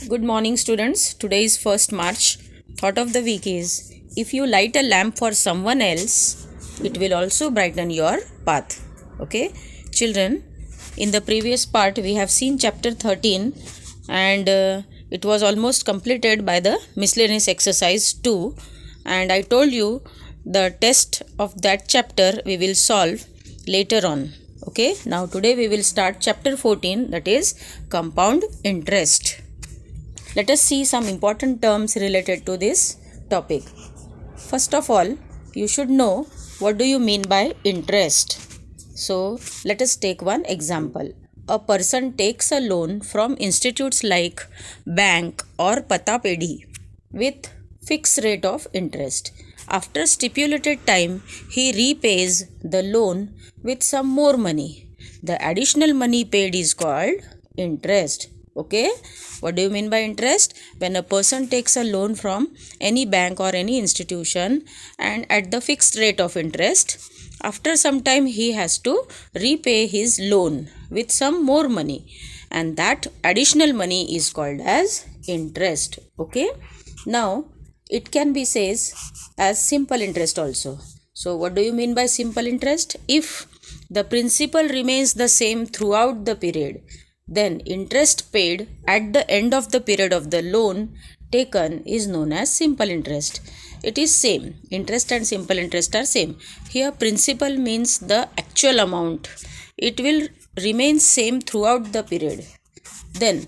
Good morning, students. Today is 1st March. Thought of the week is, if you light a lamp for someone else, it will also brighten your path. Okay, children, in the previous part we have seen chapter 13 and it was almost completed by the miscellaneous exercise 2, and I told you the test of that chapter we will solve later on. Okay, now today we will start chapter 14, that is compound interest. Let us see some important terms related to this topic. First of all, you should know what do you mean by interest. So, let us take one example. A person takes a loan from institutes like bank or Patapedi with fixed rate of interest. After stipulated time, he repays the loan with some more money. The additional money paid is called interest. Okay, what do you mean by interest? When a person takes a loan from any bank or any institution and at the fixed rate of interest, after some time he has to repay his loan with some more money, and that additional money is called as interest. Okay, now it can be says as simple interest also. So what do you mean by simple interest? If the principal remains the same throughout the period, then interest paid at the end of the period of the loan taken is known as simple interest. It is same. Interest and simple interest are same. Here principal means the actual amount. It will remain same throughout the period. Then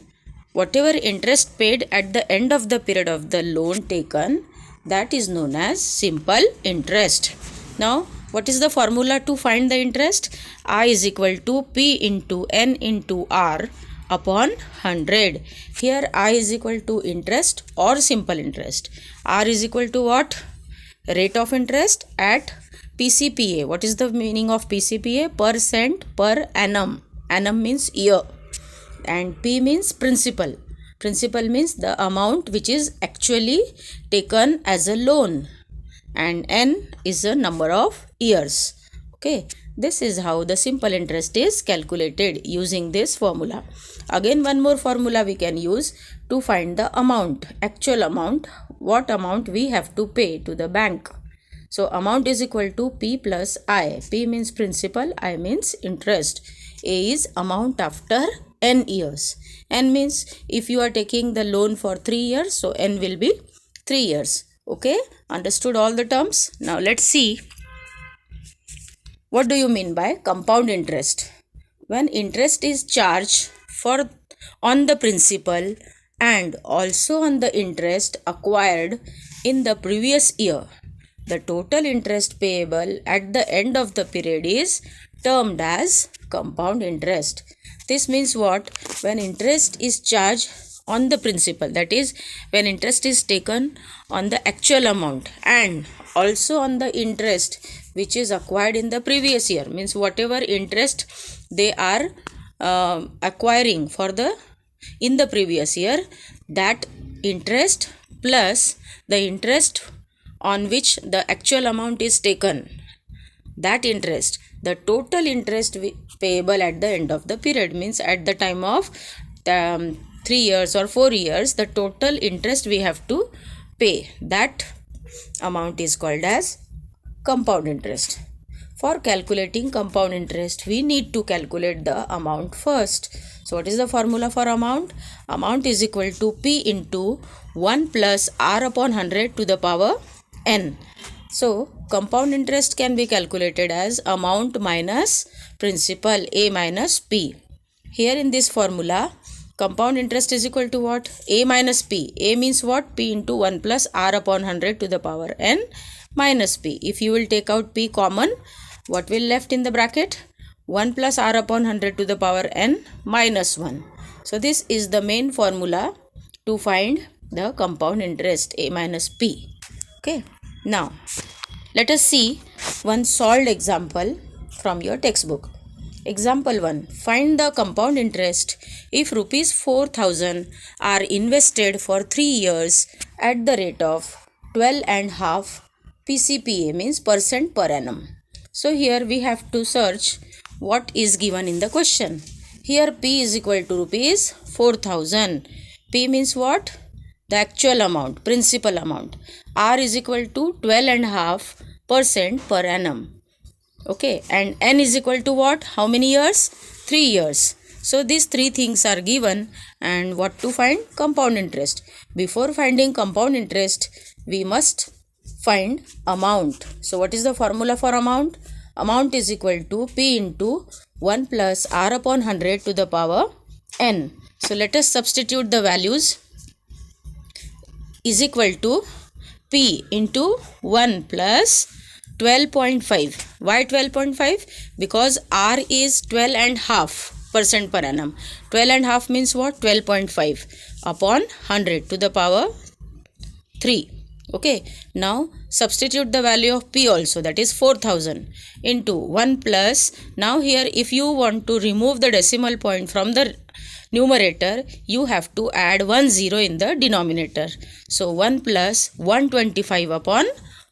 whatever interest paid at the end of the period of the loan taken, that is known as simple interest. Now what is the formula to find the interest? I is equal to P into N into R upon 100. Here I is equal to interest or simple interest. R is equal to what? Rate of interest at PCPA. What is the meaning of PCPA? Percent per annum. Annum means year. And P means principal. Principal means the amount which is actually taken as a loan. And N is the number of years. Okay, this is how the simple interest is calculated using this formula. Again, one more formula we can use to find the amount, actual amount, what amount we have to pay to the bank. So amount is equal to P plus I. P means principal, I means interest. A is amount after N years. N means if you are taking the loan for 3 years, so N will be 3 years. Okay, understood all the terms? Now let's see, what do you mean by compound interest? When interest is charged on the principal and also on the interest acquired in the previous year, the total interest payable at the end of the period is termed as compound interest. This means what? When interest is charged on the principal, that is when interest is taken on the actual amount and also on the interest which is acquired in the previous year, means whatever interest they are acquiring in the previous year, that interest plus the interest on which the actual amount is taken, that interest, the total interest payable at the end of the period, means at the time of 3 years or 4 years, the total interest we have to pay, that amount is called as compound interest. For calculating compound interest, we need to calculate the amount first. So what is the formula for amount? Amount is equal to P into 1 plus R upon 100 to the power N. So compound interest can be calculated as amount minus principal, A minus P. Here in this formula, compound interest is equal to what? A minus P. A means what? P into 1 plus R upon 100 to the power N minus P. If you will take out P common, what will left in the bracket? 1 plus R upon 100 to the power N minus 1. So this is the main formula to find the compound interest, A minus P. Okay. Now, let us see one solved example from your textbook. Example 1. Find the compound interest if rupees 4,000 are invested for 3 years at the rate of 12.5 PCPA, means percent per annum. So here we have to search what is given in the question. Here P is equal to rupees 4,000. P means what? The actual amount, principal amount. R is equal to 12.5% per annum. Okay, and N is equal to what? How many years? 3 years. So these three things are given, and what to find? Compound interest. Before finding compound interest, we must find amount. So what is the formula for amount? Amount is equal to P into 1 plus R upon 100 to the power N. So let us substitute the values. Is equal to P into 1 plus 12.5. Why 12.5? Because R is 12.5% per annum. 12.5 means what? 12.5 upon 100 to the power 3. Okay, now substitute the value of P also, that is 4000 into 1 plus. Now here if you want to remove the decimal point from the numerator, you have to add 1 0 in the denominator. So 1 plus 125 upon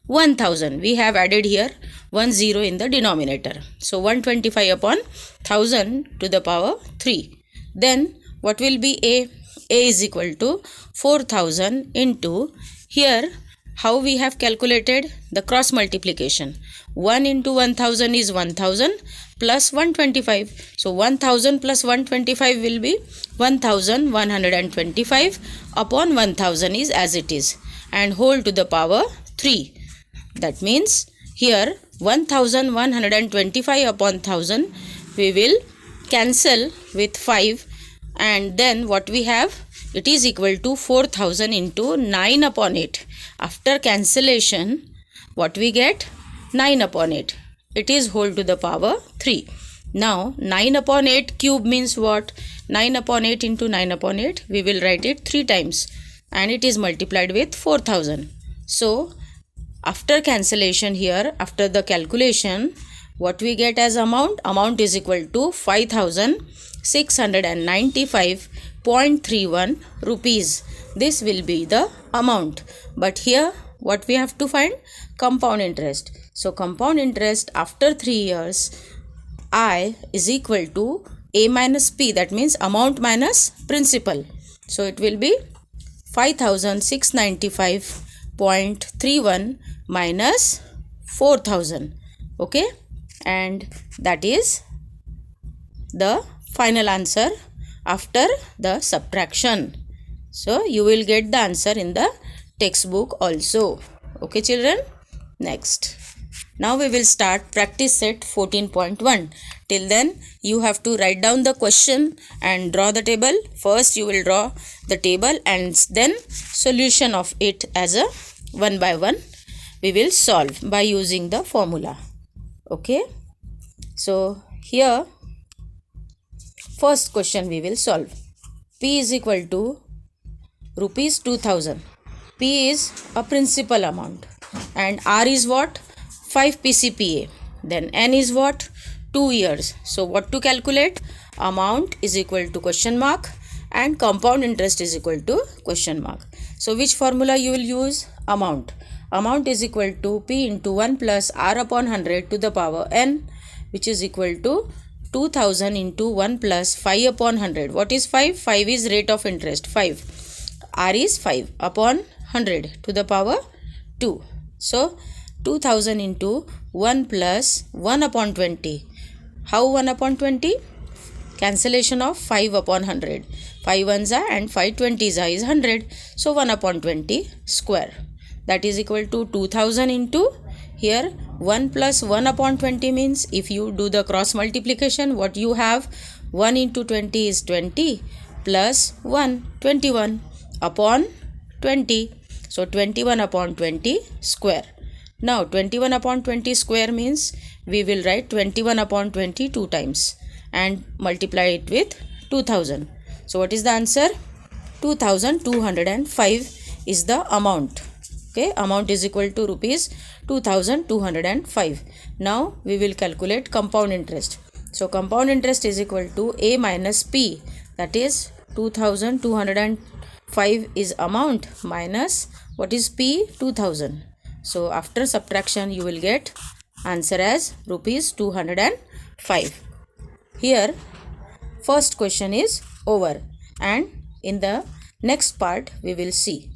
1000. We have added here 1 0 in the denominator. So 125 upon 1000 to the power 3. Then what will be A? A is equal to 4000 into, here how we have calculated the cross multiplication. 1 into 1000 is 1000 plus 125. So 1000 plus 125 will be 1125 upon 1000 is as it is, and whole to the power 3. That means here 1125 upon 1000 we will cancel with 5, and then what we have? It is equal to 4000 into 9 upon 8. After cancellation, what we get? 9 upon 8. It is whole to the power 3. Now 9 upon 8 cube means what? 9 upon 8 into 9 upon 8. We will write it 3 times, and it is multiplied with 4000. So after cancellation here, after the calculation, what we get as amount? Amount is equal to 5695.31 rupees. This will be the amount. But here what we have to find? Compound interest. So compound interest after 3 years, I is equal to A minus P, that means amount minus principal. So it will be 5695.31 minus 4000. Okay, and that is the final answer after the subtraction. So you will get the answer in the textbook also. Okay children, next. Now we will start practice set 14.1. Till then you have to write down the question and draw the table. First you will draw the table and then solution of it as a one by one we will solve by using the formula. Okay, so here first question we will solve. P is equal to rupees 2000. P is a principal amount and R is what? 5 PCPA. Then N is what? 2 years. So what to calculate? Amount is equal to question mark and compound interest is equal to question mark. So which formula you will use? Amount. Amount is equal to P into 1 plus R upon 100 to the power N, which is equal to 2000 into 1 plus 5 upon 100. What is 5? 5 is rate of interest. 5. R is 5 upon 100 to the power 2. So 2000 into 1 plus 1 upon 20. How 1 upon 20? Cancellation of 5 upon 100. 5 ones are and 5 20s are is 100. So 1 upon 20 square. That is equal to 2000 into, here 1 plus 1 upon 20 means if you do the cross multiplication, what you have? 1 into 20 is 20 plus 1, 21 upon 20. So 21 upon 20 square. Now 21 upon 20 square means we will write 21 upon 20 2 times and multiply it with 2000. So what is the answer? 2205 is the amount. Okay, amount is equal to rupees 2205. Now we will calculate compound interest. So compound interest is equal to A minus P, that is 2205 is amount minus what is P? 2000. So after subtraction you will get answer as rupees 205. Here first question is over, and in the Next part we will see.